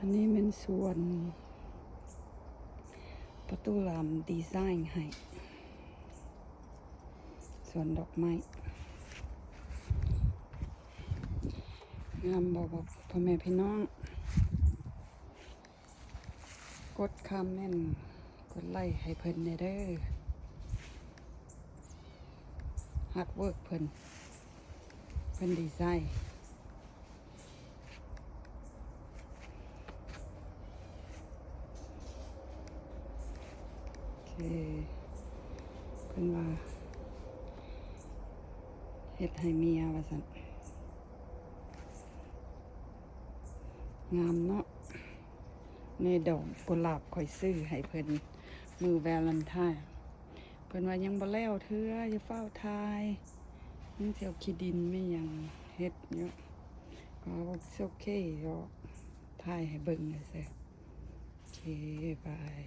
อันนี้เป็นส่วนประตูลามดีไซน์ให้ส่วนดอกไม้งามบอกพ่อแม่พี่น้องกดคำแม่นกดไล่ให้เพิ่นเด้อฮักเวิร์กเพิ่นดีไซน์โอเคเพิ่นว่าเฮ็ดให้เมียว่าซั่นงามเนาะในดอกกุหลาบข่อยซื้อให้เพิ่นมือแวาเลนไทน์เพิ่นว่ายังบ่แล้วเทื่ออย่าเฝ้าทายมันเที่ยวขี้ดินไม่ยังเฮ็ดเยอะก็โอเคก็ถ่ายให้เบิ่งเลยสิโอเคบาย